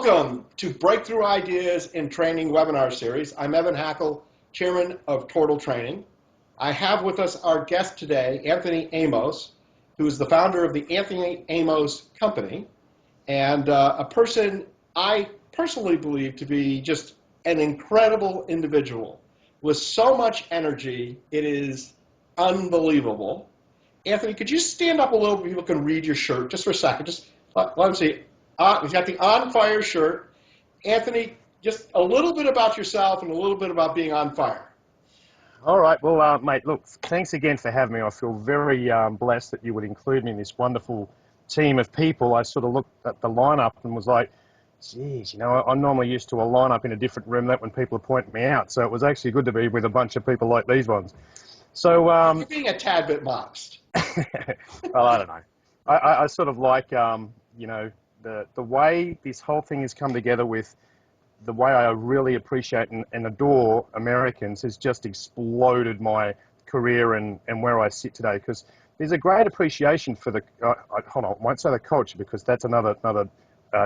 Welcome to Breakthrough Ideas in Training webinar series. I'm Evan Hackle, Chairman of Tortal Training. I have with us our guest today, Anthony Amos, who is the founder of the Anthony Amos Company, and a person I personally believe to be just an incredible individual with so much energy, it is unbelievable. Anthony, could you stand up a little bit? People can read your shirt just for a second. Just let them see. He's got the on fire shirt. Anthony, just a little bit about yourself and a little bit about being on fire. All right. Well, mate, look, thanks again for having me. I feel very blessed that you would include me in this wonderful team of people. I sort of looked at the lineup and was like, geez, you know, I'm normally used to a lineup in a different room that when people are pointing me out. So it was actually good to be with a bunch of people like these ones. So you're being a tad bit modest. Well, I don't know. I sort of like, you know, the way this whole thing has come together with the way I really appreciate and adore Americans has just exploded my career and where I sit today, because there's a great appreciation for the, hold on, I won't say the culture because that's another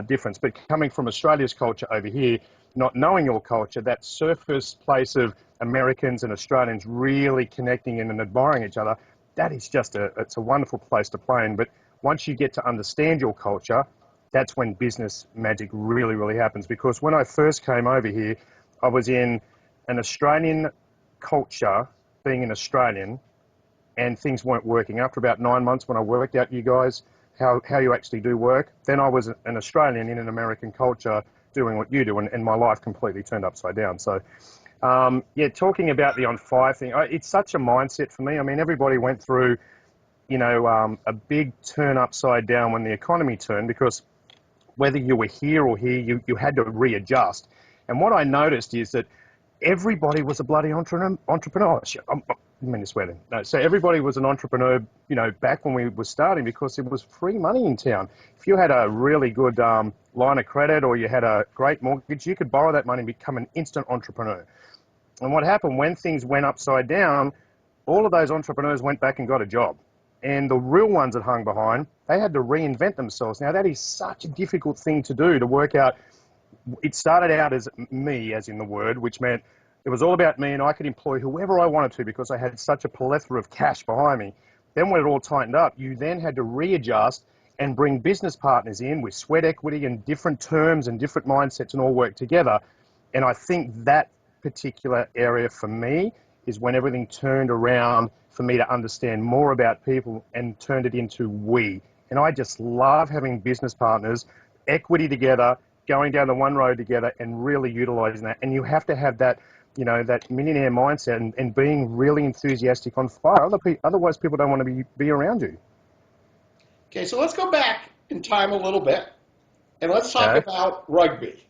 difference, but coming from Australia's culture over here, not knowing your culture, that surface place of Americans and Australians really connecting and admiring each other, that is just it's a wonderful place to play in. But once you get to understand your culture, that's when business magic really, really happens. Because when I first came over here, I was in an Australian culture, being an Australian, and things weren't working. After about 9 months, when I worked out you guys, how you actually do work, then I was an Australian in an American culture doing what you do, and my life completely turned upside down. So, yeah, talking about the on fire thing, it's such a mindset for me. I mean, everybody went through, you know, a big turn upside down when the economy turned, because whether you were here or here, you had to readjust. And what I noticed is that everybody was a bloody entrepreneur. I mean to swear then. No, so everybody was an entrepreneur, you know, back when we were starting, because it was free money in town. If you had a really good line of credit or you had a great mortgage, you could borrow that money and become an instant entrepreneur. And what happened when things went upside down, all of those entrepreneurs went back and got a job. And the real ones that hung behind, they had to reinvent themselves. Now, that is such a difficult thing to do, to work out. It started out as me, as in the word, which meant it was all about me and I could employ whoever I wanted to because I had such a plethora of cash behind me. Then when it all tightened up, you then had to readjust and bring business partners in with sweat equity and different terms and different mindsets and all work together. And I think that particular area for me is when everything turned around for me to understand more about people and turned it into we. And I just love having business partners, equity together, going down the one road together and really utilizing that. And you have to have that, you know, that millionaire mindset and being really enthusiastic on fire. Otherwise, people don't want to be around you. Okay, so let's go back in time a little bit and let's talk about rugby.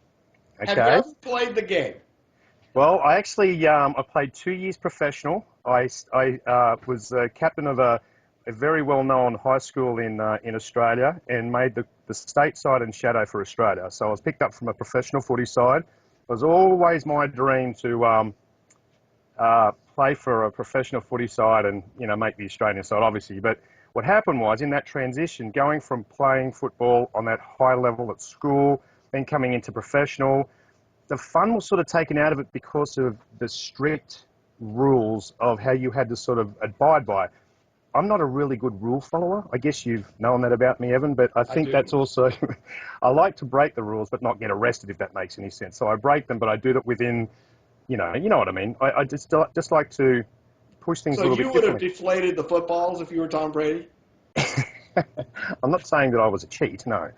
Okay. Have you ever played the game? Well, I actually I played 2 years professional. I was captain of a very well-known high school in Australia and made the state side and shadow for Australia. So I was picked up from a professional footy side. It was always my dream to play for a professional footy side and, you know, make the Australian side, obviously. But what happened was, in that transition, going from playing football on that high level at school, then coming into professional, the fun was sort of taken out of it because of the strict rules of how you had to sort of abide by. I'm not a really good rule follower. I guess you've known that about me, Evan, but I think that's also, I like to break the rules but not get arrested, if that makes any sense. So I break them, but I do it within, you know what I mean. I just like to push things a little bit differently. So you would have deflated the footballs if you were Tom Brady? I'm not saying that I was a cheat, no.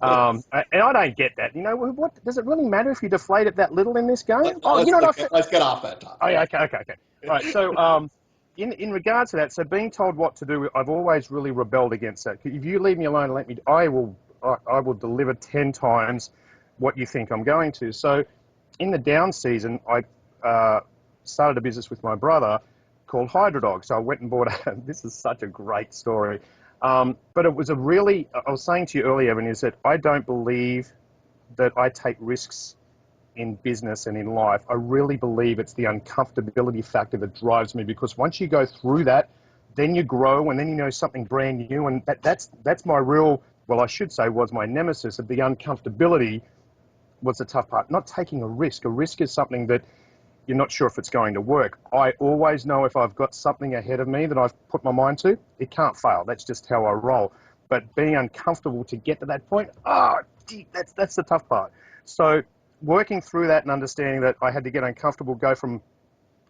And I don't get that. You know, what does it really matter if you deflate it that little in this game? Let's get off that topic. Oh, yeah, okay. All right, so in regards to that, so being told what to do, I've always really rebelled against that. If you leave me alone and I will deliver 10 times what you think I'm going to. So in the down season, I started a business with my brother called Hydrodog. So I went and bought this is such a great story. But it was I was saying to you earlier, Evan, is that I don't believe that I take risks in business and in life. I really believe it's the uncomfortability factor that drives me, because once you go through that, then you grow and then you know something brand new. And that's my real, well, I should say was my nemesis, of the uncomfortability was the tough part. Not taking a risk. A risk is something that you're not sure if it's going to work. I always know if I've got something ahead of me that I've put my mind to, it can't fail. That's just how I roll. But being uncomfortable to get to that point, that's the tough part. So working through that and understanding that I had to get uncomfortable, go from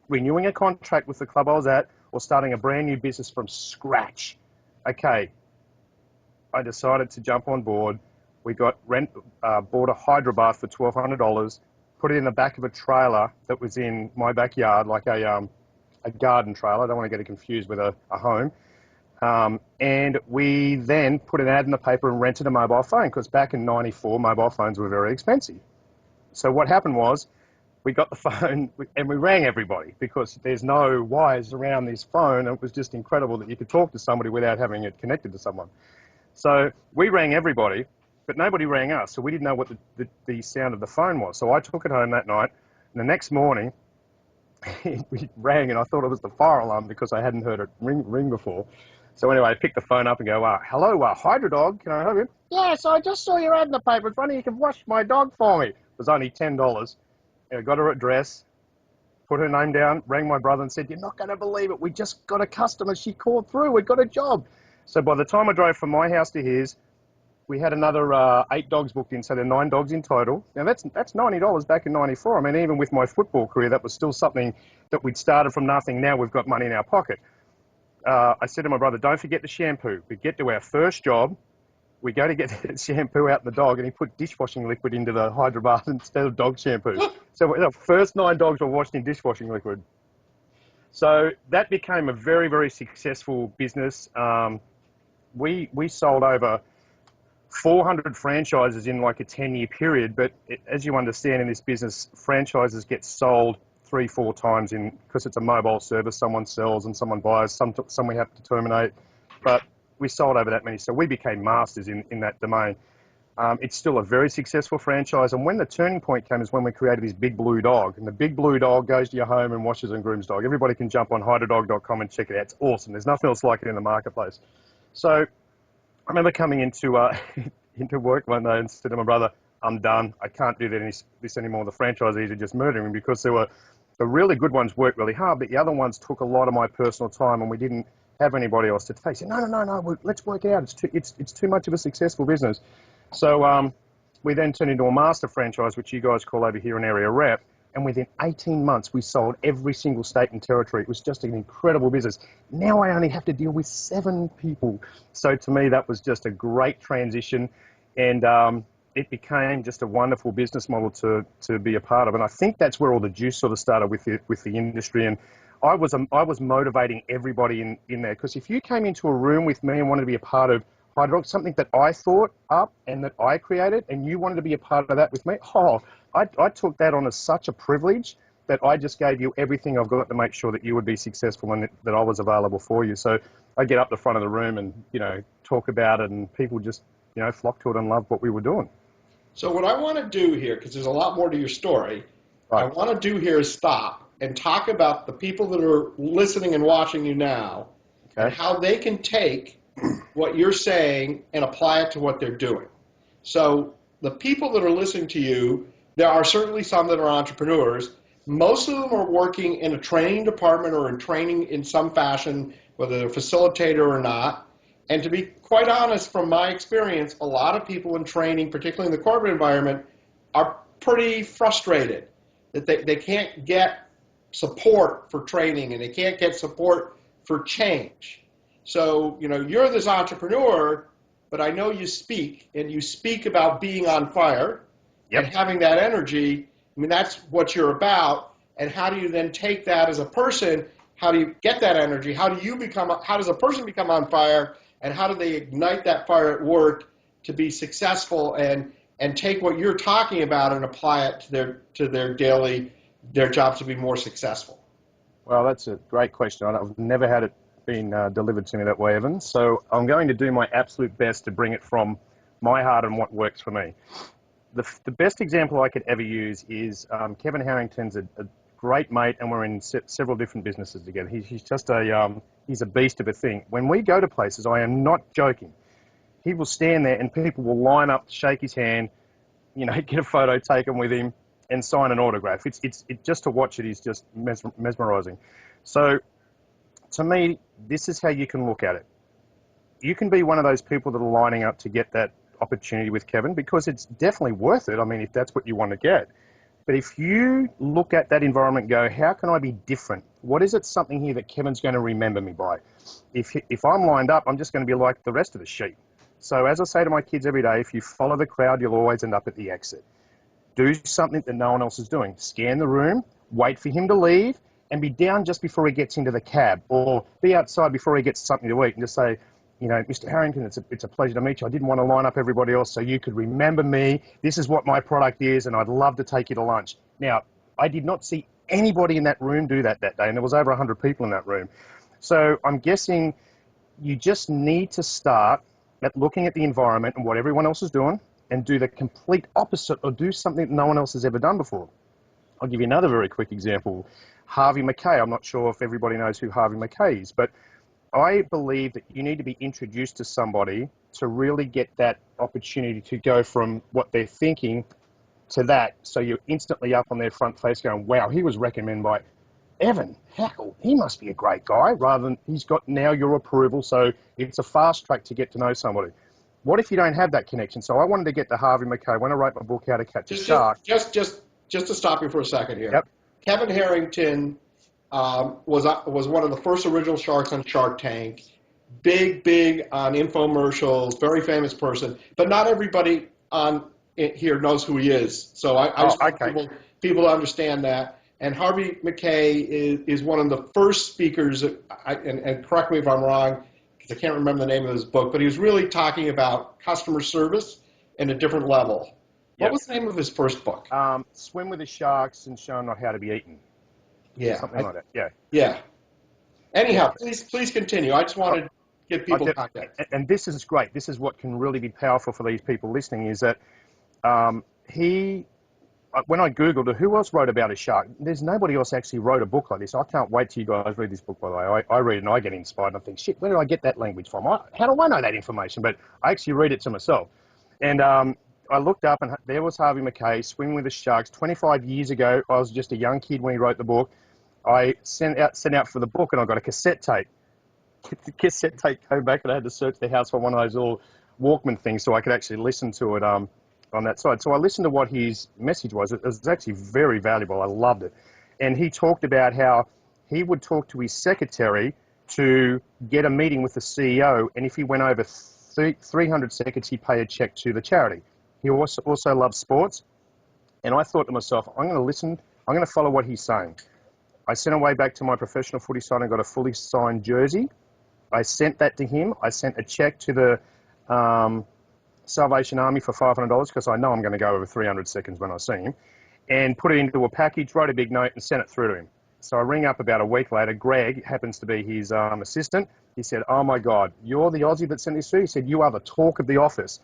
renewing a contract with the club I was at or starting a brand new business from scratch. Okay, I decided to jump on board. We bought a hydro bath for $1,200, put it in the back of a trailer that was in my backyard, like a garden trailer. I don't want to get it confused with a home. And we then put an ad in the paper and rented a mobile phone, because back in '94, mobile phones were very expensive. So what happened was we got the phone and we rang everybody, because there's no wires around this phone. It was just incredible that you could talk to somebody without having it connected to someone. So we rang everybody, but nobody rang us. So we didn't know what the sound of the phone was. So I took it home that night, and the next morning we rang, and I thought it was the fire alarm because I hadn't heard it ring before. So anyway, I picked the phone up and go, hello, Hydro Dog, can I help you? Yes, I just saw your ad in the paper. It's funny, you can wash my dog for me. It was only $10. I got her address, put her name down, rang my brother and said, you're not going to believe it. We just got a customer. She called through. We got a job. So by the time I drove from my house to his, we had another 8 dogs booked in, so there are 9 dogs in total. Now that's $90 back in '94. I mean, even with my football career, that was still something that we'd started from nothing. Now we've got money in our pocket. I said to my brother, don't forget the shampoo. We get to our first job, we go to get the shampoo out in the dog, and he put dishwashing liquid into the hydro bath instead of dog shampoo. So the first 9 dogs were washed in dishwashing liquid. So that became a very, very successful business. We sold over 400 franchises in like a 10-year period, but as you understand in this business, franchises get sold 3-4 times because it's a mobile service. Someone sells and someone buys, some we have to terminate, but we sold over that many. So we became masters in that domain. It's still a very successful franchise, and when the turning point came is when we created this Big Blue Dog, and the Big Blue Dog goes to your home and washes and grooms dog. Everybody can jump on hydrodog.com and check it out. It's awesome. There's nothing else like it in the marketplace. So I remember coming into into work one day and said to my brother, I'm done. I can't do this anymore. The franchisees are just murdering me, because the really good ones worked really hard, but the other ones took a lot of my personal time, and we didn't have anybody else to take. He said, no, let's work it out. It's too much of a successful business. So we then turned into a master franchise, which you guys call over here an area rep. And within 18 months, we sold every single state and territory. It was just an incredible business. Now I only have to deal with 7 people. So to me, that was just a great transition. And it became just a wonderful business model to be a part of. And I think that's where all the juice sort of started with the industry. And I was motivating everybody in there. Because if you came into a room with me and wanted to be a part of Hydro, something that I thought up and that I created, and you wanted to be a part of that with me, I took that on as such a privilege that I just gave you everything I've got to make sure that you would be successful and that I was available for you. So I get up the front of the room and, talk about it, and people just, flock to it and love what we were doing. So what I want to do here, because there's a lot more to your story, right, I want to do here is stop and talk about the people that are listening and watching you now, okay, and how they can take what you're saying and apply it to what they're doing. So the people that are listening to you, there are certainly some that are entrepreneurs. Most of them are working in a training department or in training in some fashion, whether they're a facilitator or not. And to be quite honest, from my experience, a lot of people in training, particularly in the corporate environment, are pretty frustrated that they can't get support for training and they can't get support for change. So, you're this entrepreneur, but I know you speak, and you speak about being on fire, yep, and having that energy. I mean, that's what you're about. And how do you then take that as a person? How do you get that energy? How does a person become on fire? And how do they ignite that fire at work to be successful and take what you're talking about and apply it to their jobs to be more successful? Well, that's a great question. I've never had it been delivered to me that way, Evan. So I'm going to do my absolute best to bring it from my heart and what works for me. The best example I could ever use is Kevin Harrington's a great mate, and we're in several different businesses together. He's just he's a beast of a thing. When we go to places, I am not joking, he will stand there and people will line up to shake his hand. get a photo taken with him and sign an autograph. Just to watch it is just mesmerizing. So to me, this is how you can look at it. You can be one of those people that are lining up to get that opportunity with Kevin, because it's definitely worth it. I mean, if that's what you want to get. But if you look at that environment and go, how can I be different? What is it, something here that Kevin's going to remember me by? If I'm lined up, I'm just going to be like the rest of the sheep. So as I say to my kids every day, if you follow the crowd, you'll always end up at the exit. Do something that no one else is doing. Scan the room, wait for him to leave, and be down just before he gets into the cab, or be outside before he gets something to eat, and just say, Mr. Harrington, it's a pleasure to meet you. I didn't want to line up everybody else so you could remember me. This is what my product is, and I'd love to take you to lunch. Now, I did not see anybody in that room do that day, and there was over 100 people in that room. So I'm guessing you just need to start at looking at the environment and what everyone else is doing, and do the complete opposite, or do something that no one else has ever done before. I'll give you another very quick example. Harvey Mackay. I'm not sure if everybody knows who Harvey Mackay is, but I believe that you need to be introduced to somebody to really get that opportunity to go from what they're thinking to that. So you're instantly up on their front face going, wow, he was recommended by Evan Hackle. He must be a great guy, rather than he's got now your approval. So it's a fast track to get to know somebody. What if you don't have that connection? So I wanted to get to Harvey Mackay when I wrote my book, How to Catch a Shark. Just to stop you for a second here. Yep. Kevin Harrington was one of the first original sharks on Shark Tank. Big on infomercials, very famous person. But not everybody on here knows who he is. So I just want people to understand that. And Harvey Mackay is one of the first speakers, and correct me if I'm wrong, because I can't remember the name of his book, but he was really talking about customer service in a different level. What was the name of his first book? Swim with the Sharks and Show Them Not How to Be Eaten. Yeah. Something like that. Yeah. Yeah. Anyhow, please continue. I just wanted to give people context. And this is great. This is what can really be powerful for these people listening, is that when I Googled who else wrote about a shark, there's nobody else actually wrote a book like this. I can't wait till you guys read this book, by the way. I read it and I get inspired, and I think, shit, where did I get that language from? How do I know that information? But I actually read it to myself. And I looked up, and there was Harvey Mackay, Swimming with the Sharks. 25 years ago, I was just a young kid when he wrote the book. I sent out for the book, and I got a cassette tape. The cassette tape came back, and I had to search the house for one of those little Walkman things so I could actually listen to it on that side. So I listened to what his message was. It was actually very valuable. I loved it. And he talked about how he would talk to his secretary to get a meeting with the CEO, and if he went over 300 seconds, he'd pay a check to the charity. He also loves sports. And I thought to myself, I'm going to listen. I'm going to follow what he's saying. I sent away back to my professional footy side and got a fully signed jersey. I sent that to him. I sent a check to the Salvation Army for $500, because I know I'm going to go over 300 seconds when I see him, and put it into a package, wrote a big note, and sent it through to him. So I ring up about a week later. Greg happens to be his assistant. He said, oh my God, you're the Aussie that sent this through? He said, you are the talk of the office.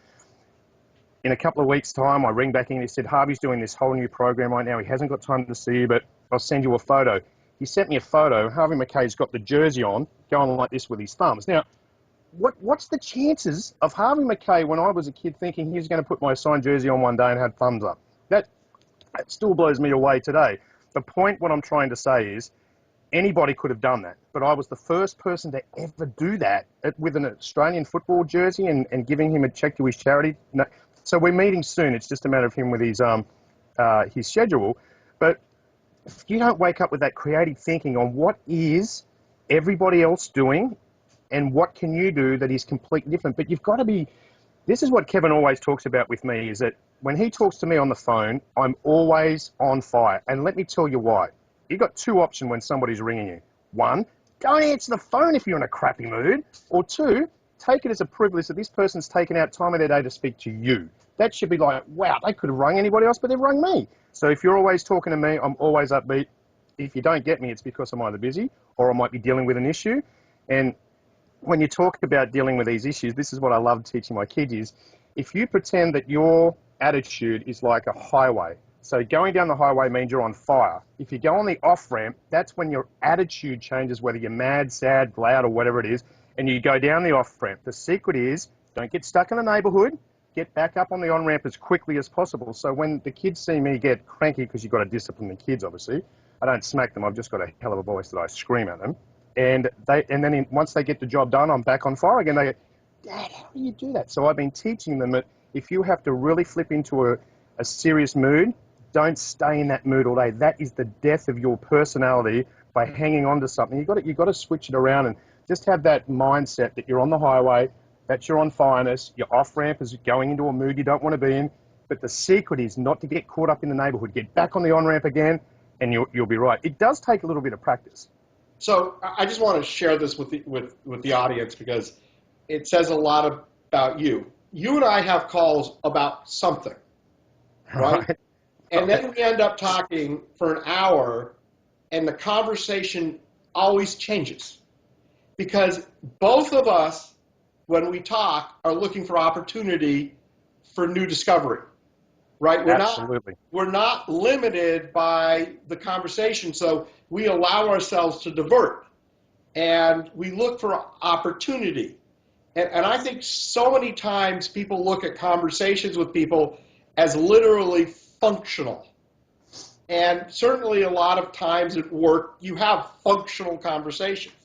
In a couple of weeks' time, I ring back in. He said, Harvey's doing this whole new program right now. He hasn't got time to see you, but I'll send you a photo. He sent me a photo. Harvey Mackay's got the jersey on, going like this with his thumbs. Now, what's the chances of Harvey Mackay, when I was a kid, thinking he was going to put my signed jersey on one day and have thumbs up? That still blows me away today. The point, what I'm trying to say is, anybody could have done that, but I was the first person to ever do that with an Australian football jersey and giving him a check to his charity. No, so we're meeting soon. It's just a matter of him with his schedule. But if you don't wake up with that creative thinking on what is everybody else doing and what can you do that is completely different, but you've got to be, this is what Kevin always talks about with me, is that when he talks to me on the phone, I'm always on fire. And let me tell you why. You've got two options when somebody's ringing you. One, don't answer the phone if you're in a crappy mood. Or two, take it as a privilege that this person's taken out time of their day to speak to you. That should be like, wow, they could have rung anybody else, but they've rung me. So if you're always talking to me, I'm always upbeat. If you don't get me, it's because I'm either busy or I might be dealing with an issue. And when you talk about dealing with these issues, this is what I love teaching my kids is, if you pretend that your attitude is like a highway, so going down the highway means you're on fire. If you go on the off-ramp, that's when your attitude changes, whether you're mad, sad, glad, or whatever it is, and you go down the off-ramp. The secret is, don't get stuck in the neighborhood. get back up on the on-ramp as quickly as possible. So when the kids see me get cranky, because you've got to discipline the kids, obviously, I don't smack them. I've just got a hell of a voice that I scream at them. And then once they get the job done, I'm back on fire again. They go, Dad, how do you do that? So I've been teaching them that if you have to really flip into a serious mood, don't stay in that mood all day. That is the death of your personality by hanging on to something. You've got to switch it around and just have that mindset that you're on the highway, that you're on fireness, your off-ramp is going into a mood you don't want to be in. But the secret is not to get caught up in the neighborhood. Get back on the on-ramp again, and you'll be right. It does take a little bit of practice. So I just want to share this with the audience because it says a lot about you. You and I have calls about something, right? Right. And then we end up talking for an hour, and the conversation always changes because both of us, when we talk, are looking for opportunity for new discovery, right? Absolutely. We're not limited by the conversation, so we allow ourselves to divert, and we look for opportunity. And I think so many times people look at conversations with people as literally functional. And certainly a lot of times at work, you have functional conversations.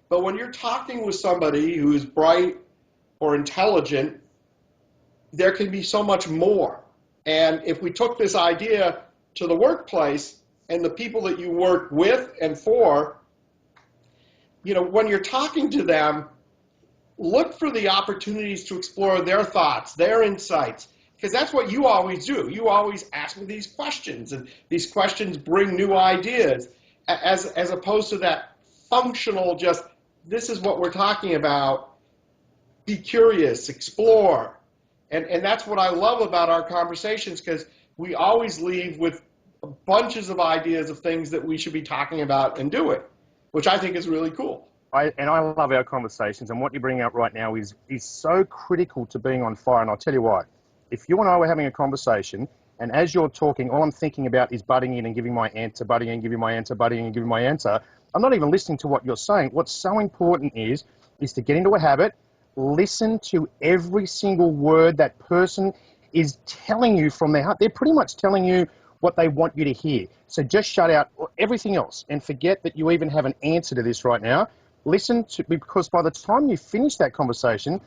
But when you're talking with somebody who is bright or intelligent, there can be so much more. And if we took this idea to the workplace and the people that you work with and for, when you're talking to them, look for the opportunities to explore their thoughts, their insights, because that's what you always do. You always ask me these questions, and these questions bring new ideas, as opposed to that functional, just this is what we're talking about, be curious, explore. And that's what I love about our conversations, because we always leave with bunches of ideas of things that we should be talking about and doing, which I think is really cool. I love our conversations, and what you bring out right now is so critical to being on fire. And I'll tell you why. If you and I were having a conversation, and as you're talking, all I'm thinking about is butting in and giving my answer, butting in, giving my answer, butting in, and giving my answer, I'm not even listening to what you're saying. What's so important is to get into a habit, listen to every single word that person is telling you from their heart. They're pretty much telling you what they want you to hear. So just shut out everything else and forget that you even have an answer to this right now. Listen to, because by the time you finish that conversation,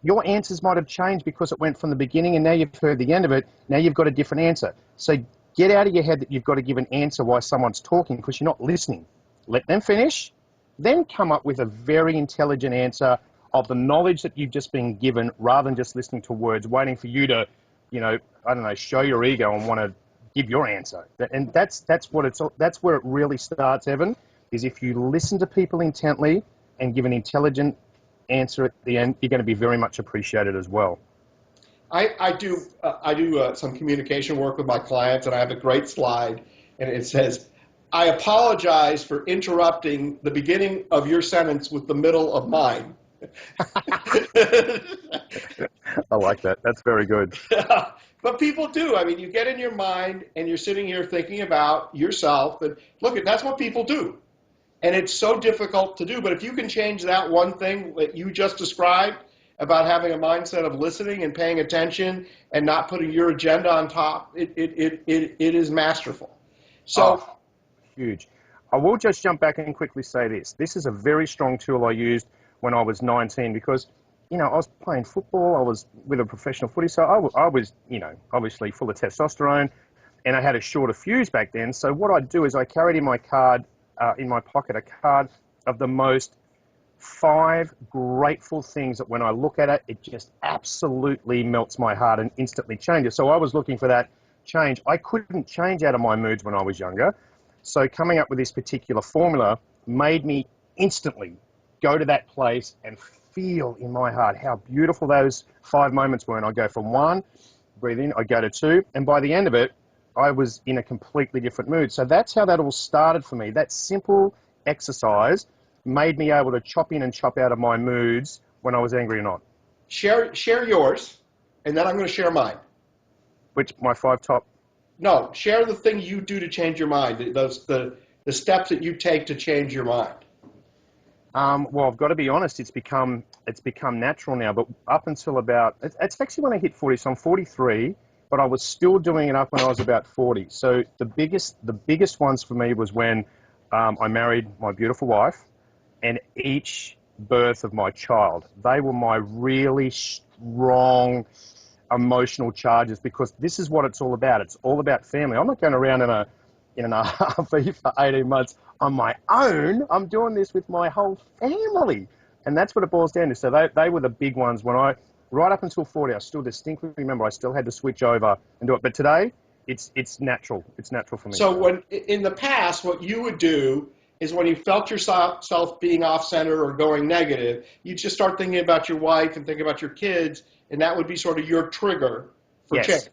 your answers might have changed because it went from the beginning and now you've heard the end of it. Now you've got a different answer. So get out of your head that you've got to give an answer while someone's talking, because you're not listening. Let them finish, then come up with a very intelligent answer of the knowledge that you've just been given, rather than just listening to words, waiting for you to, show your ego and want to give your answer. And that's where it really starts, Evan, is if you listen to people intently and give an intelligent answer at the end, you're going to be very much appreciated as well. I do some communication work with my clients, and I have a great slide, and it says, I apologize for interrupting the beginning of your sentence with the middle of mine. I like that. That's very good. But people do. I mean, you get in your mind and you're sitting here thinking about yourself, and look, that's what people do. And it's so difficult to do. But if you can change that one thing that you just described about having a mindset of listening and paying attention and not putting your agenda on top, it is masterful. So, Huge. I will just jump back and quickly say this. This is a very strong tool I used when I was 19 because, I was playing football. I was with a professional footy, so I was, obviously full of testosterone, and I had a shorter fuse back then. So what I'd do is I carried in my pocket, a card of the most 5 grateful things that when I look at it, it just absolutely melts my heart and instantly changes. So I was looking for that change. I couldn't change out of my moods when I was younger. So coming up with this particular formula made me instantly go to that place and feel in my heart how beautiful those 5 moments were. And I go from 1, breathe in, I go to 2, and by the end of it, I was in a completely different mood. So that's how that all started for me. That simple exercise made me able to chop in and chop out of my moods when I was angry or not. share yours, and then I'm going to share mine. Which, my 5 top? No, share the thing you do to change your mind, the steps that you take to change your mind. Well, I've got to be honest. It's become natural now. But up until about it's actually when I hit 40. So I'm 43, but I was still doing it up when I was about 40. So the biggest ones for me was when I married my beautiful wife, and each birth of my child. They were my really strong emotional charges because this is what it's all about. It's all about family. I'm not going around in an RV for 18 months on my own. I'm doing this with my whole family. And that's what it boils down to. So they were the big ones when right up until 40, I still distinctly remember I still had to switch over and do it. But today, it's natural. It's natural for me So today. when in the past, what you would do is when you felt yourself being off center or going negative, you just start thinking about your wife and thinking about your kids, and that would be sort of your trigger for change. Yes,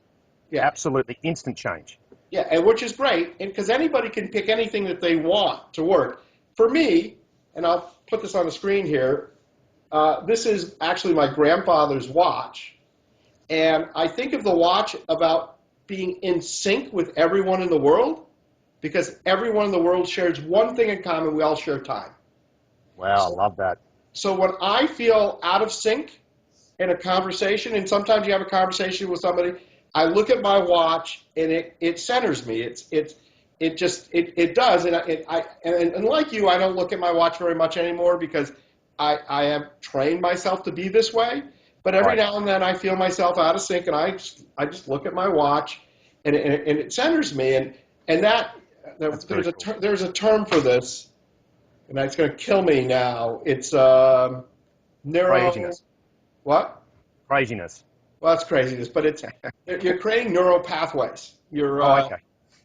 Yeah, absolutely. Instant change. yeah, and which is great, and because anybody can pick anything that they want to work. For me, and I'll put this on the screen here. This is actually my grandfather's watch, and I think of the watch about being in sync with everyone in the world because everyone in the world shares one thing in common. We all share time. Wow, I So, love that. so when I feel out of sync in a conversation, and sometimes you have a conversation with somebody, I look at my watch and it centers me. It does, and like you, I don't look at my watch very much anymore because I have trained myself to be this way. But every Right. now and then I feel myself out of sync, and I just look at my watch, and it centers me, and that That's very cool. there's a term for this, and it's going to kill me now. It's neuro Craziness. what? Craziness. Well, that's craziness, but you're creating neural pathways. You're Oh, okay.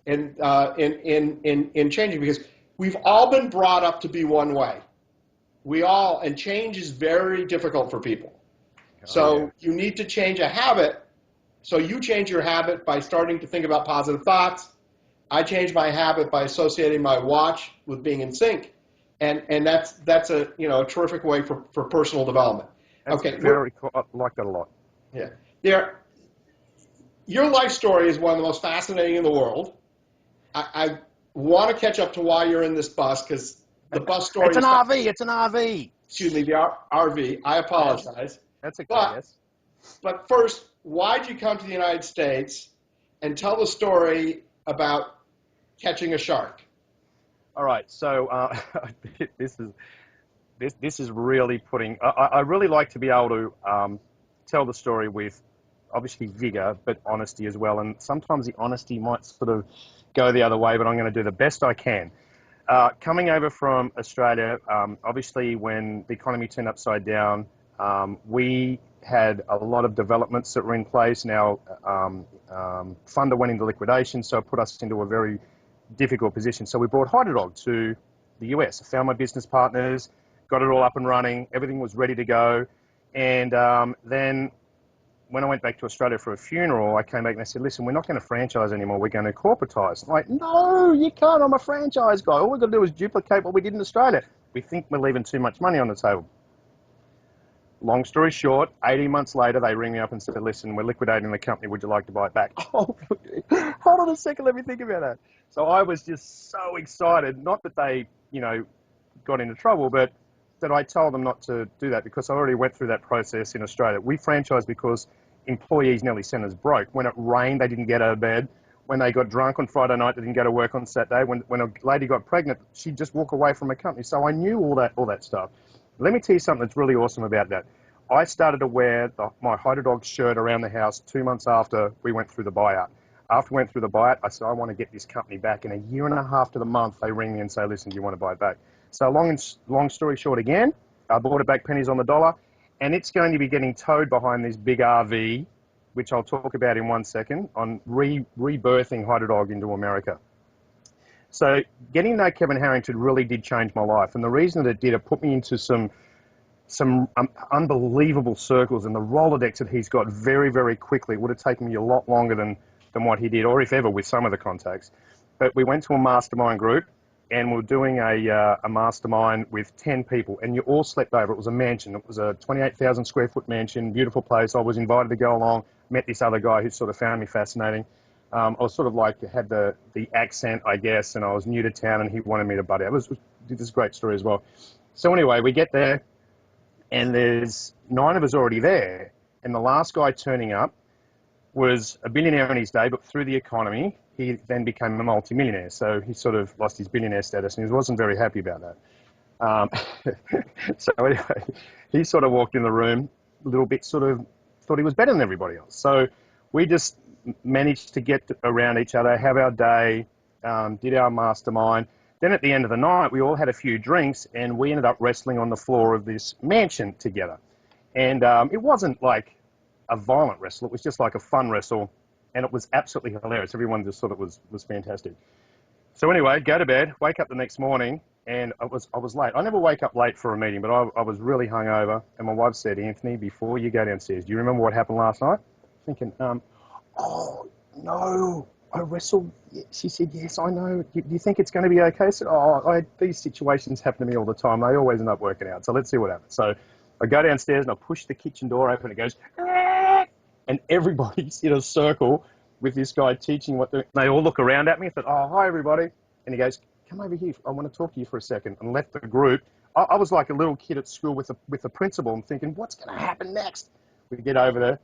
in changing because we've all been brought up to be one way. And change is very difficult for people. Oh, yeah. So you need to change a habit. So you change your habit by starting to think about positive thoughts. I change my habit by associating my watch with being in sync, and that's a terrific way for personal development. That's Okay, very cool. I like that a lot. yeah, there. Your life story is one of the most fascinating in the world. I want to catch up to why you're in this bus because the bus story It's an is, RV. It's an RV. excuse me, the RV. I Yeah, apologize. that's okay. But Yes. but first, why did you come to the United States and tell the story about catching a shark? All right. So this is this is really putting. I really like to be able to tell the story with obviously vigor, but honesty as well. And sometimes the honesty might sort of go the other way, but I'm going to do the best I can. Coming over from Australia, obviously when the economy turned upside down, we had a lot of developments that were in place. Now, funder went into liquidation, so it put us into a very difficult position. So we brought Hydrodog to the US. I found my business partners, got it all up and running. Everything was ready to go. And then when I went back to Australia for a funeral, I came back and I said, listen, we're not going to franchise anymore. We're going to corporatize. I'm like, no, you can't. I'm a franchise guy. All we've got to do is duplicate what we did in Australia. We think we're leaving too much money on the table. Long story short, 18 months later, they ring me up and said, listen, we're liquidating the company. Would you like to buy it back? Oh, hold on a second. Let me think about that. So I was just so excited. Not that they, got into trouble, but that I told them not to do that because I already went through that process in Australia. We franchised because employees nearly sent us broke. When it rained, they didn't get out of bed. When they got drunk on Friday night, they didn't go to work on Saturday. When a lady got pregnant, she'd just walk away from a company. So I knew all that stuff. Let me tell you something that's really awesome about that. I started to wear my Hydrodog shirt around the house 2 months after we went through the buyout. After we went through the buyout, I said, I want to get this company back. And a year and a half to the month, they ring me and say, listen, do you want to buy it back? So long story short again, I bought it back pennies on the dollar. And it's going to be getting towed behind this big RV, which I'll talk about in 1 second, on rebirthing Hydrodog into America. So getting to know Kevin Harrington really did change my life. And the reason that it did, it put me into some unbelievable circles, and the Rolodex that he's got very, very quickly. It would have taken me a lot longer than what he did, or if ever, with some of the contacts. But we went to a mastermind group, and we were doing a mastermind with 10 people, and you all slept over. It was a mansion. It was a 28,000 square foot mansion, beautiful place. I was invited to go along, met this other guy who sort of found me fascinating. I was sort of like, had the accent, I guess, and I was new to town, and he wanted me to buddy. It was this great story as well. So anyway, we get there, and there's 9 of us already there, and the last guy turning up was a billionaire in his day, but through the economy, he then became a multimillionaire. So he sort of lost his billionaire status, and he wasn't very happy about that. Um, so anyway, he sort of walked in the room a little bit, sort of thought he was better than everybody else. So we just managed to get around each other, have our day, did our mastermind. Then at the end of the night, we all had a few drinks, and we ended up wrestling on the floor of this mansion together. And it wasn't like a violent wrestle. It was just like a fun wrestle, and it was absolutely hilarious. Everyone just thought it was fantastic. So anyway, go to bed, wake up the next morning, and I was late. I never wake up late for a meeting, but I was really hungover. And my wife said, Anthony, before you go downstairs, do you remember what happened last night? Thinking, oh no, I wrestled. She said, yes, I know. Do you think it's going to be okay? I said, these situations happen to me all the time. They always end up working out. So let's see what happens. So I go downstairs and I push the kitchen door open. It goes, "Ah!" And everybody's in a circle with this guy teaching they all look around at me and said, oh, hi, everybody. And he goes, come over here. I want to talk to you for a second. And left the group. I was like a little kid at school with the principal and thinking, what's going to happen next? We get over there.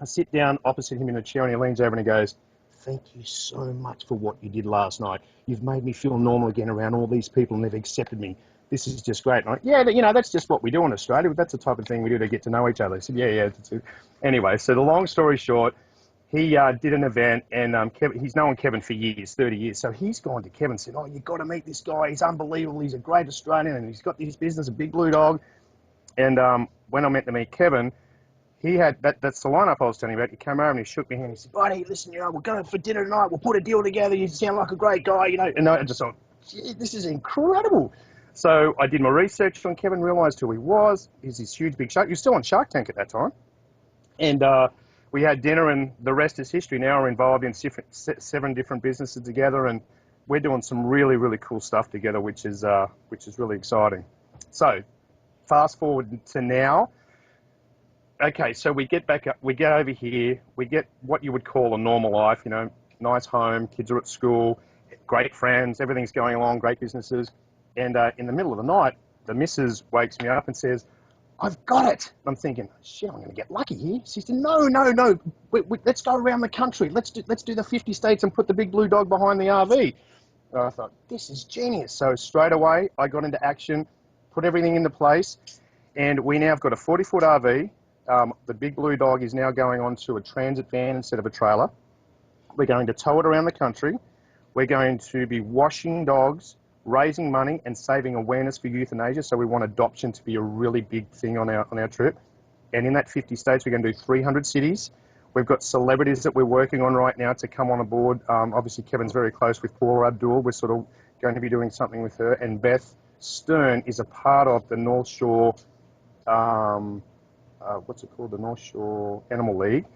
I sit down opposite him in a chair, and he leans over and he goes, thank you so much for what you did last night. You've made me feel normal again around all these people, and they've accepted me. This is just great. And that's just what we do in Australia. That's the type of thing we do to get to know each other. He said, yeah. Anyway, so the long story short, he did an event, and he's known Kevin for years, 30 years. So he's gone to Kevin and said, oh, you've got to meet this guy. He's unbelievable. He's a great Australian, and he's got this business, a Big Blue Dog. And when I met to meet Kevin, he had that's the lineup I was telling you about. He came over and he shook my hand. He said, buddy, listen, we're going for dinner tonight. We'll put a deal together. You sound like a great guy, And I just thought, gee, this is incredible. So I did my research on Kevin, realised who he was. He's this huge, big shark. He was still on Shark Tank at that time. And we had dinner, and the rest is history. Now we're involved in 7 different businesses together, and we're doing some really, really cool stuff together, which is really exciting. So fast forward to now. Okay, so we get back up, we get over here, we get what you would call a normal life, nice home, kids are at school, great friends, everything's going along, great businesses. And in the middle of the night, the missus wakes me up and says, I've got it. And I'm thinking, shit, I'm going to get lucky here. She said, no, let's go around the country. Let's do the 50 states and put the Big Blue Dog behind the RV. And I thought, this is genius. So straight away, I got into action, put everything into place, and we now have got a 40-foot RV. The Big Blue Dog is now going onto a transit van instead of a trailer. We're going to tow it around the country. We're going to be washing dogs, raising money, and saving awareness for euthanasia. So we want adoption to be a really big thing on our trip. And in that 50 states, we're going to do 300 cities. We've got celebrities that we're working on right now to come on board. Obviously, Kevin's very close with Paula Abdul. We're sort of going to be doing something with her. And Beth Stern is a part of the North Shore what's it called, the North Shore Animal League,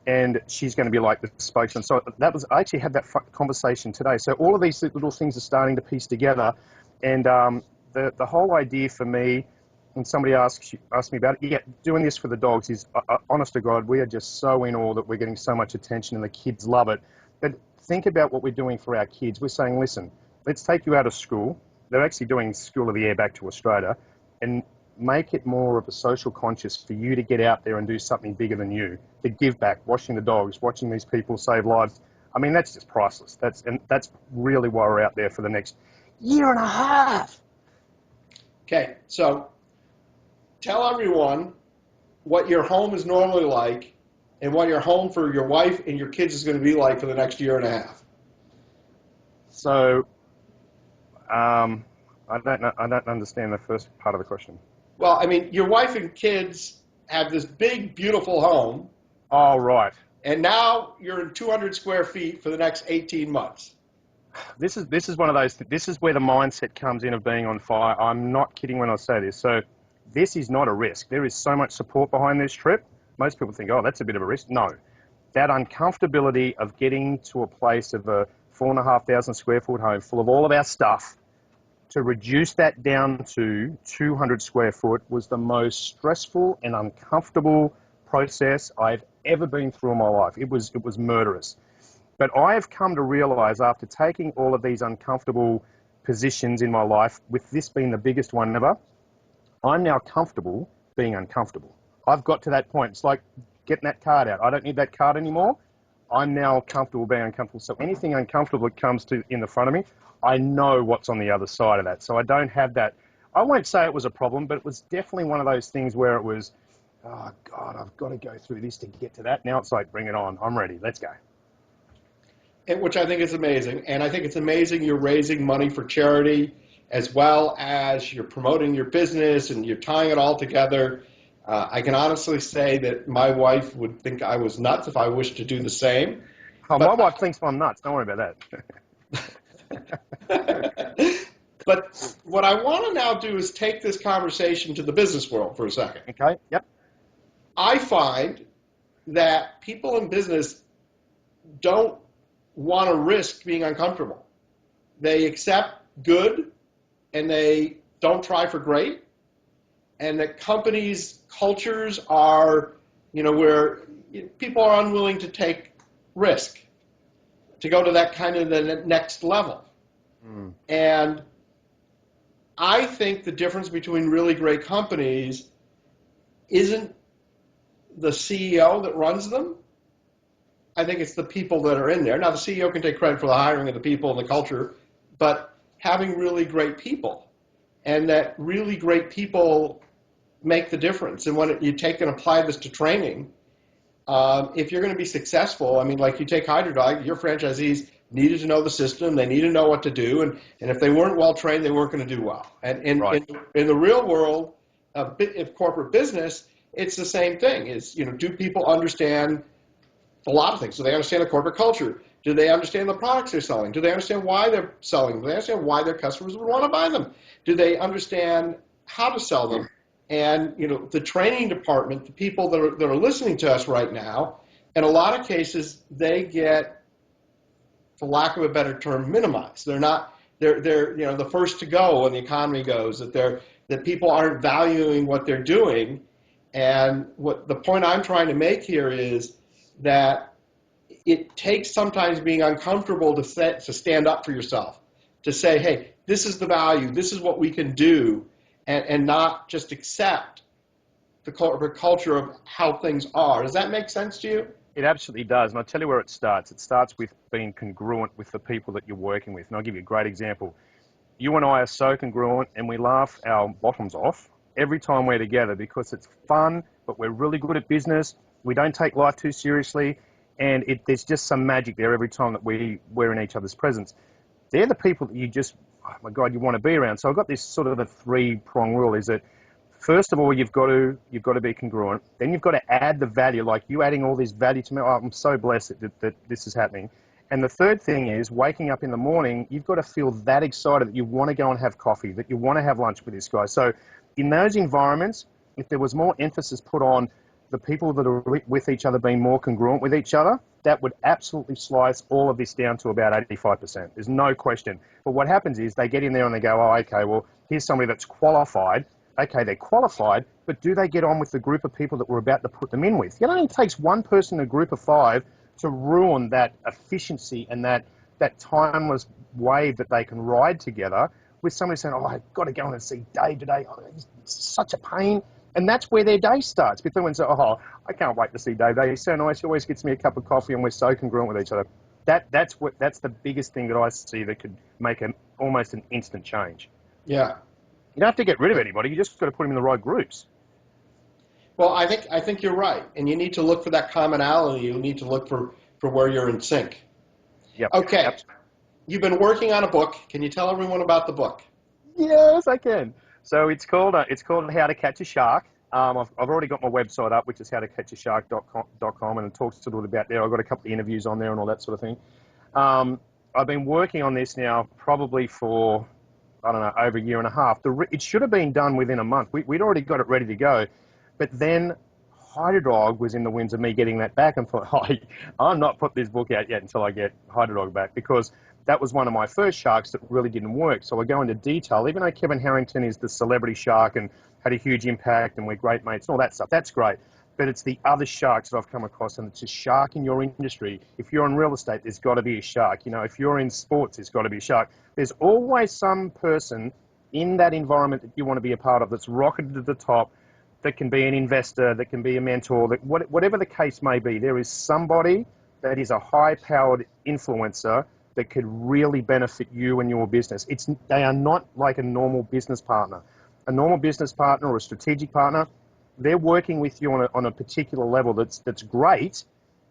and she's going to be like the spokesman. So I actually had that conversation today. So all of these little things are starting to piece together, and the whole idea for me, when somebody asked me about it, doing this for the dogs is, honest to God, we are just so in awe that we're getting so much attention and the kids love it. But think about what we're doing for our kids. We're saying, listen, let's take you out of school. They're actually doing School of the Air back to Australia, and make it more of a social conscious for you to get out there and do something bigger than you, to give back, washing the dogs, watching these people save lives. I mean, that's just priceless. That's really why we're out there for the next year and a half. Okay, so tell everyone what your home is normally like and what your home for your wife and your kids is going to be like for the next year and a half. So I don't understand the first part of the question. Well, I mean, your wife and kids have this big, beautiful home. Oh, right. And now you're in 200 square feet for the next 18 months. This is one of those, this is where the mindset comes in of being on fire. I'm not kidding when I say this. So this is not a risk. There is so much support behind this trip. Most people think, oh, that's a bit of a risk. No. That uncomfortability of getting to a place of a 4,500 square foot home full of all of our stuff, to reduce that down to 200 square foot was the most stressful and uncomfortable process I've ever been through in my life. It was murderous. But I have come to realize, after taking all of these uncomfortable positions in my life, with this being the biggest one ever, I'm now comfortable being uncomfortable. I've got to that point. It's like getting that card out. I don't need that card anymore. I'm now comfortable being uncomfortable. So anything uncomfortable that comes to in the front of me, I know what's on the other side of that. So I don't have that. I won't say it was a problem, but it was definitely one of those things where it was, oh God, I've got to go through this to get to that. Now it's like, bring it on. I'm ready. Let's go. Which I think is amazing. And I think it's amazing you're raising money for charity as well as you're promoting your business and you're tying it all together. I can honestly say that my wife would think I was nuts if I wished to do the same. Oh, But my wife thinks I'm nuts. Don't worry about but what I want to now do is take this conversation to the business world for a second. that. Okay. Yep. I find that people in business don't want to risk being uncomfortable. They accept good and they don't try for great. And that companies' cultures are, where people are unwilling to take risk, to go to that kind of the next level. Mm. And I think the difference between really great companies isn't the CEO that runs them. I think it's the people that are in there. Now, the CEO can take credit for the hiring of the people and the culture, but having really great people, and that really great people make the difference. And when you take and apply this to training, if you're going to be successful, I mean, like you take Hydrodog, your franchisees needed to know the system, they needed to know what to do, and if they weren't well trained, they weren't going to do well. And Right. in the real world of corporate business, it's the same thing. Is do people understand a lot of things? Do they understand the corporate culture? Do they understand the products they're selling? Do they understand why they're selling? Do they understand why their customers would want to buy them? Do they understand how to sell them? And the training department, the people that are listening to us right now, in a lot of cases, they get, for lack of a better term, minimized. They're the first to go when the economy goes. That people aren't valuing what they're doing. And what the point I'm trying to make here is that it takes sometimes being uncomfortable to stand up for yourself, to say, hey, this is the value, this is what we can do, and not just accept the corporate culture of how things are. Does that make sense to you? It absolutely does. And I'll tell you where it starts. It starts with being congruent with the people that you're working with. And I'll give you a great example. You and I are so congruent and we laugh our bottoms off every time we're together because it's fun, but we're really good at business. We don't take life too seriously. And there's just some magic there every time that we're in each other's presence. They're the people that you just, oh my God, you want to be around. So I've got this sort of a three-prong rule is that first of all, you've got to be congruent. Then you've got to add the value, like you adding all this value to me. Oh, I'm so blessed that this is happening. And the third thing is waking up in the morning, you've got to feel that excited that you want to go and have coffee, that you want to have lunch with this guy. So in those environments, if there was more emphasis put on the people that are with each other being more congruent with each other, that would absolutely slice all of this down to about 85%. There's no question. But what happens is they get in there and they go, oh, okay, well, here's somebody that's qualified. Okay, they're qualified, but do they get on with the group of people that we're about to put them in with? It only takes one person in a group of five to ruin that efficiency and that timeless wave that they can ride together with somebody saying, oh, I've got to go in and see Dave today. Oh, it's such a pain. And that's where their day starts. But then when say, oh, I can't wait to see Dave. He's so nice. He always gets me a cup of coffee and we're so congruent with each other. That's the biggest thing that I see that could make almost an instant change. Yeah. You don't have to get rid of anybody. You just got to put them in the right groups. Well, I think you're right, and you need to look for that commonality. You need to look for where you're in sync. Yep. Okay, Yep. you've been working on a book. Can you tell everyone about the book? Yes, I can. So it's called How to Catch a Shark. I've already got my website up, which is howtocatchashark.com, and it talks a little about there. I've got a couple of interviews on there and all that sort of thing. I've been working on this now probably for, I don't know, over a year and a half. It should have been done within a month. We'd already got it ready to go. But then Hydrodog was in the winds of me getting that back and thought, oh, I'm not put this book out yet until I get Hydrodog back, because that was one of my first sharks that really didn't work. So I go into detail, even though Kevin Harrington is the celebrity shark and had a huge impact and we're great mates and all that stuff. That's great. But it's the other sharks that I've come across, and it's a shark in your industry. If you're in real estate, there's got to be a shark. If you're in sports, there's got to be a shark. There's always some person in that environment that you want to be a part of, that's rocketed to the top, that can be an investor, that can be a mentor, that whatever the case may be, there is somebody that is a high-powered influencer that could really benefit you and your business. They are not like a normal business partner. A normal business partner or a strategic partner, they're working with you on a particular level that's great,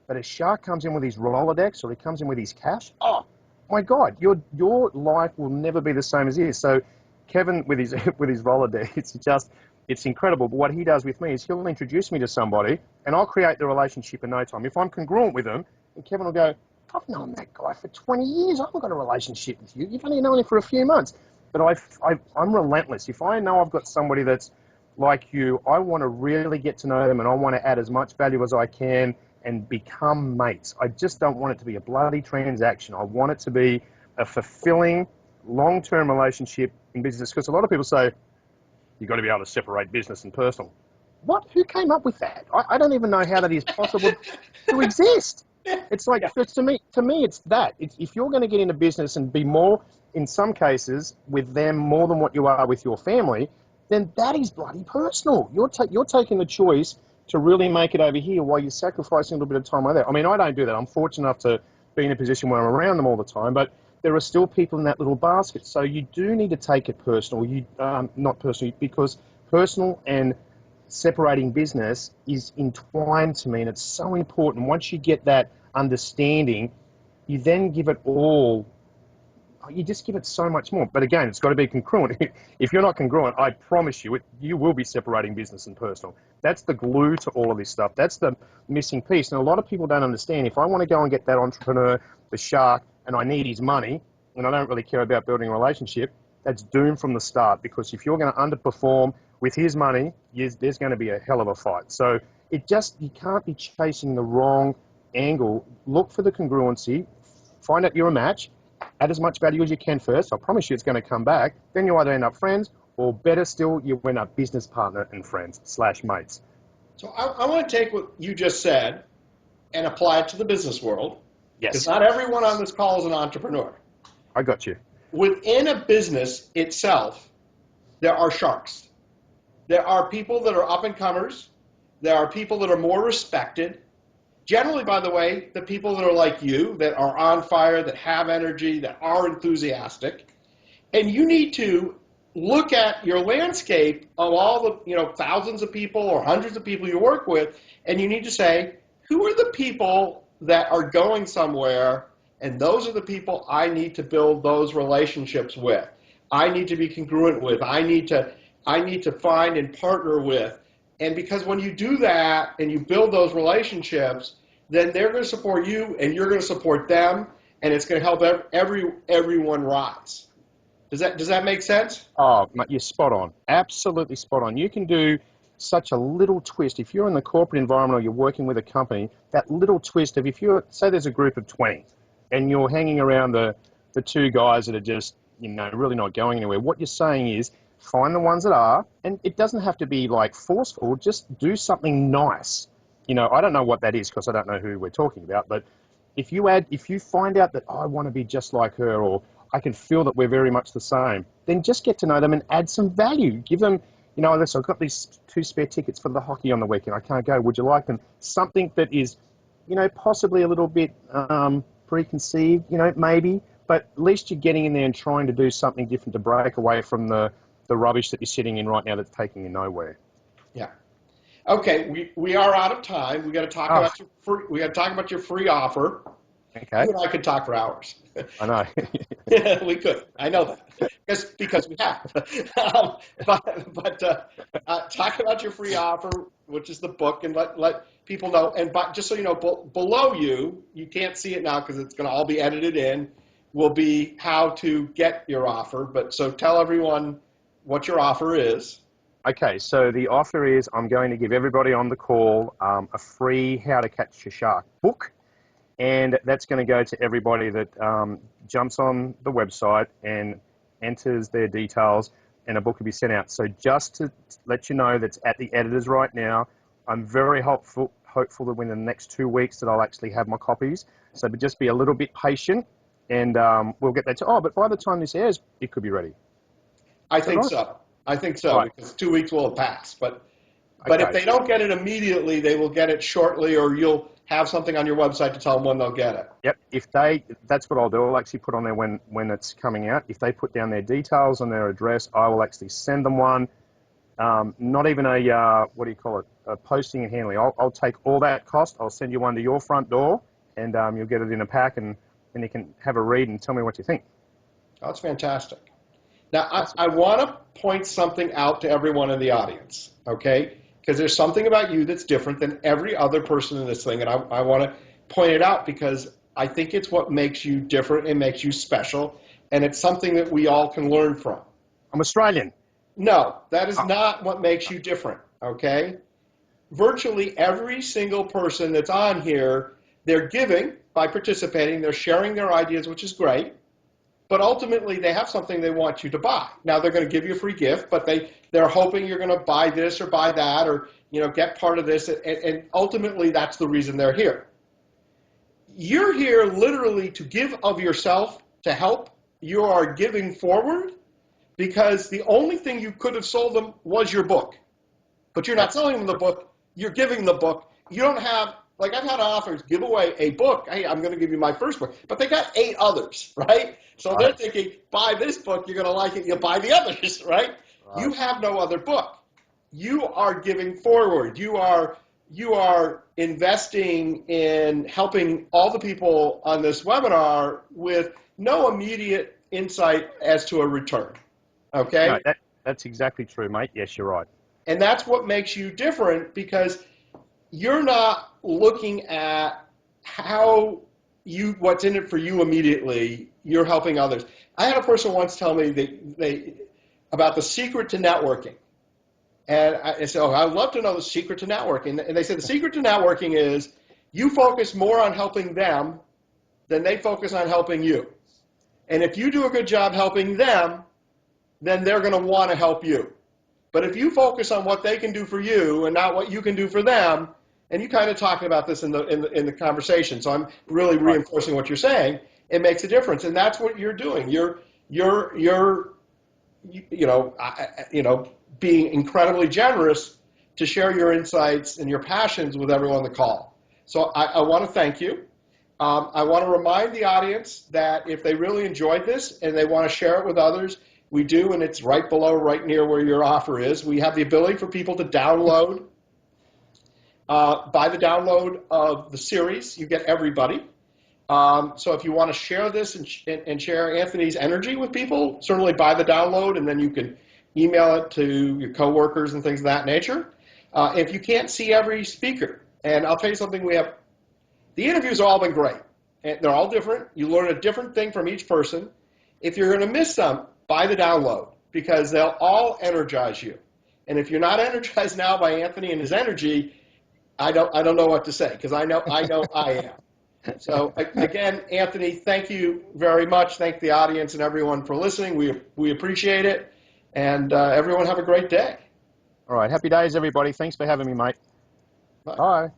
but a shark comes in with his Rolodex or he comes in with his cash, oh my God, your life will never be the same as his. So Kevin with his with his Rolodex, it's incredible. But what he does with me is he'll introduce me to somebody and I'll create the relationship in no time. If I'm congruent with him, and Kevin will go, I've known that guy for 20 years. I haven't got a relationship with you. You've only known him for a few months. But I'm relentless. If I know I've got somebody that's like you, I want to really get to know them and I want to add as much value as I can and become mates. I just don't want it to be a bloody transaction. I want it to be a fulfilling, long-term relationship in business. Because a lot of people say, you've got to be able to separate business and personal. What? Who came up with that? I don't even know how that is possible to exist. It's like, Yeah. to me, it's that. If you're going to get into business and be more, in some cases, with them more than what you are with your family, then that is bloody personal. You're taking the choice to really make it over here while you're sacrificing a little bit of time like that. I mean, I don't do that. I'm fortunate enough to be in a position where I'm around them all the time, but there are still people in that little basket. So you do need to take it personal. Not personal, because personal and separating business is entwined to me, and it's so important. Once you get that understanding, you then give it all. You just give it so much more. But again, it's got to be congruent. If you're not congruent, I promise you, you will be separating business and personal. That's the glue to all of this stuff. That's the missing piece. And a lot of people don't understand. If I want to go and get that entrepreneur, the shark, and I need his money, and I don't really care about building a relationship, that's doomed from the start. Because if you're going to underperform with his money, there's going to be a hell of a fight. So you can't be chasing the wrong angle. Look for the congruency. Find out you're a match. Add as much value as you can first. I promise you it's going to come back. Then you either end up friends, or better still, you end up business partner and friends / mates. So I want to take what you just said and apply it to the business world, because Yes, not everyone on this call is an entrepreneur. I got you. Within a business itself, there are sharks. There are people that are up and comers. There are people that are more respected. Generally, by the way, the people that are like you, that are on fire, that have energy, that are enthusiastic. And you need to look at your landscape of all the, thousands of people or hundreds of people you work with, and you need to say, who are the people that are going somewhere, and those are the people I need to build those relationships with. I need to be congruent with. I need to find and partner with. And because when you do that and you build those relationships, then they're going to support you and you're going to support them, and it's going to help everyone rise. Does that make sense? Oh, mate, you're spot on. Absolutely spot on. You can do such a little twist. If you're in the corporate environment or you're working with a company, that little twist of, if you're, say there's a group of 20 and you're hanging around the two guys that are just, really not going anywhere, what you're saying is find the ones that are, and it doesn't have to be like forceful, just do something nice. I don't know what that is because I don't know who we're talking about, but if you find out that, oh, I want to be just like her, or I can feel that we're very much the same, then just get to know them and add some value. Give them, listen, I've got these 2 spare tickets for the hockey on the weekend. I can't go. Would you like them? Something that is, possibly a little bit preconceived, maybe, but at least you're getting in there and trying to do something different to break away from the rubbish that you're sitting in right now that's taking you nowhere. Yeah. Okay, we are out of time. We got to talk Oh, about your free offer. okay. You and I could talk for hours. I know. We could. I know that because we have. But talk about your free offer, which is the book, and let people know. And just so you know, below you can't see it now because it's going to all be edited in, will be how to get your offer. But so tell everyone what your offer is. Okay, so the offer is I'm going to give everybody on the call a free How to Catch a Shark book, and that's going to go to everybody that jumps on the website and enters their details, and a book will be sent out. So just to let you know, that's at the editors right now. I'm very hopeful that within the next 2 weeks that I'll actually have my copies. So just be a little bit patient, and we'll get that to, but by the time this airs, it could be ready. I Is that think right? so. I think so Right. because 2 weeks will have passed. But if Okay. they don't get it immediately, they will get it shortly, or you'll have something on your website to tell them when they'll get it. Yep. That's what I'll do. I'll actually put on there when it's coming out. If they put down their details and their address, I will actually send them one. Not even a what do you call it? A posting and handling. I'll take all that cost. I'll send you one to your front door, and you'll get it in a pack, and you can have a read and tell me what you think. That's fantastic. Now, Awesome. I want to point something out to everyone in the audience, okay? Because there's something about you that's different than every other person in this thing, and I want to point it out because I think it's what makes you different and makes you special, and it's something that we all can learn from. I'm Australian. No, that is Oh, not what makes you different, okay? Virtually every single person that's on here, they're giving by participating, they're sharing their ideas, which is great. But ultimately, they have something they want you to buy. Now, they're going to give you a free gift, but they're hoping you're going to buy this or buy that or get part of this. And ultimately, that's the reason they're here. You're here literally to give of yourself to help. You are giving forward because the only thing you could have sold them was your book. But you're not that's selling them the true. book. You're giving the book. You don't have, like I've had authors give away a book. Hey, I'm going to give you my first book. But they got 8 others, right? So they're Right. thinking, buy this book, you're going to like it, you'll buy the others, right? You Right. have no other book. You are giving forward. You are investing in helping all the people on this webinar with no immediate insight as to a return. No, Okay? that's exactly true, mate. Yes, you're right. And that's what makes you different because you're not looking at what's in it for you immediately. You're helping others. I had a person once tell me about the secret to networking. And I said, oh, I'd love to know the secret to networking. And they said the secret to networking is you focus more on helping them than they focus on helping you. And if you do a good job helping them, then they're going to want to help you. But if you focus on what they can do for you and not what you can do for them, and you kind of talking about this in the conversation, so I'm really Right. reinforcing what you're saying. It makes a difference, and that's what you're doing. You're being incredibly generous to share your insights and your passions with everyone on the call. So I want to thank you. I want to remind the audience that if they really enjoyed this and they want to share it with others, we do, and it's right below, right near where your offer is. We have the ability for people to download, by the download of the series. You get everybody. So if you want to share this and share Anthony's energy with people, certainly buy the download, and then you can email it to your coworkers and things of that nature. If you can't see every speaker, and I'll tell you something, the interviews have all been great. And they're all different. You learn a different thing from each person. If you're going to miss some, buy the download because they'll all energize you. And if you're not energized now by Anthony and his energy, I don't know what to say because I am. So again, Anthony, thank you very much. Thank the audience and everyone for listening. We appreciate it, and everyone have a great day. All right. Happy days, everybody. Thanks for having me, mate. Bye. Bye.